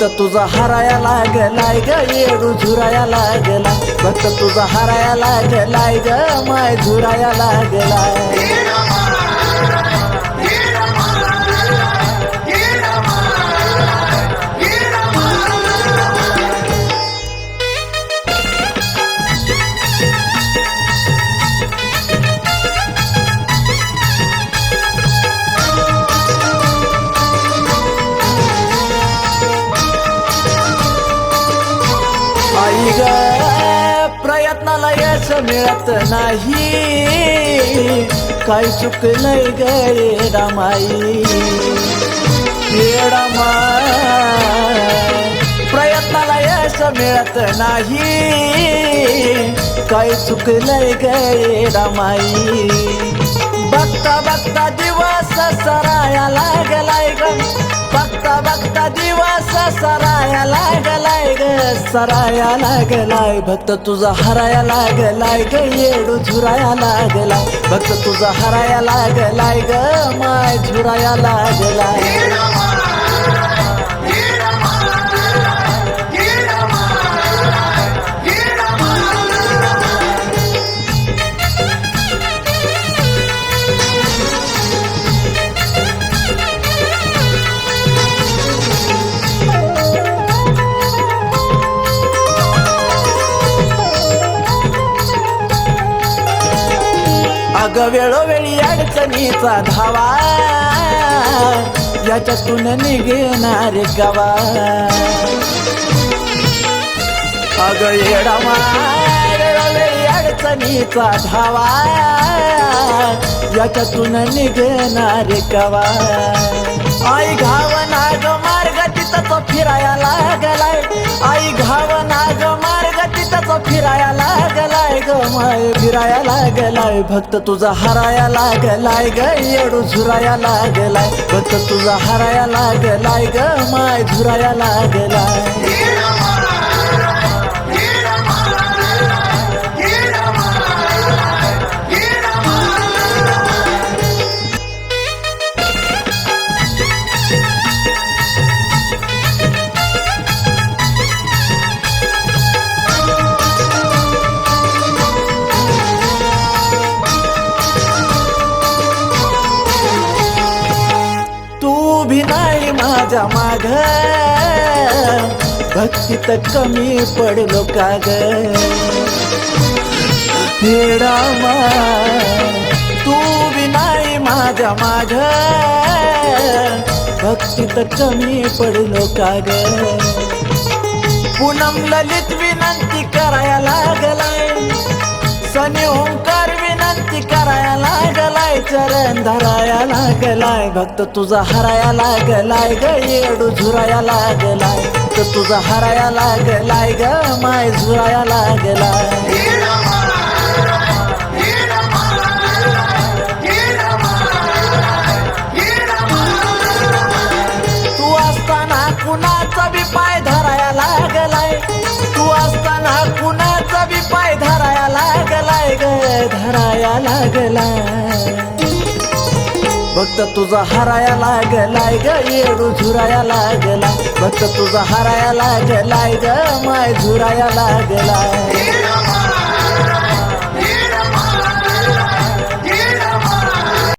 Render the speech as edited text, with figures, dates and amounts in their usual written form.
भक्त तुझा हराया लागलाय ग येडू झुराया लागला भक्त तुझा हराया लागलाय ग माय झुराया लागलाय आई ग प्रयत्नाला यश मिळत नाही काय चुकलंय ग येडामाई येडामाई प्रयत्नाला यश मिळत नाही काय चुकलंय ग येडामाई बघता बघता दिवस सराया लागलाय ग बघता बघता दिवस सराया लागलाय ग सराया लागलाय भक्त तुझा हराया लागलाय ग येडू झुराया लागलाय भक्त तुझा हराया लागलाय ग माय झुराया लागलाय अग वेळोवेळी अडचणीचा धावा याच्यातून निघेणार गावा अग येडावा वेळोवेळी अडचणीचा धावा याच्यातून निघेणार गावा आई घावना ग मार्ग तिथं फिराया लागलाय आई घावना ग मार्ग तिथं फिराया लागलाय ग माय फिराया लागलाय भक्त तुझा हराया लागलाय ग येडू झुराया लागलाय भक्त तुझा हराया लागलाय ग माय झुराया लागलाय भी नाही माझ्या माग भक्तीत कमी पडलो का ग येडामा तू भी नाही माझ्या माग भक्तीत कमी पडलो का ग पूनम ललित विनंती कराया लागलाय सनी ओंकार विनंती कराया लागलाय चरण धराया लागलाय भक्त तुझा हराया लागलाय ग येडू झुराया लागलाय तर तुझा हराया लागलाय ग माय झुराया लागलाय तू असताना कुणाचा बी पाय धराया लागलाय तू असताना कुणाचा बी पाय धराया लागलाय ग धराया लागलाय भक्त तुझा हराया लागलाय ग येडू झुराया लागलाय भक्त तुझा हराया लागलाय ग माय झुराया लागलाय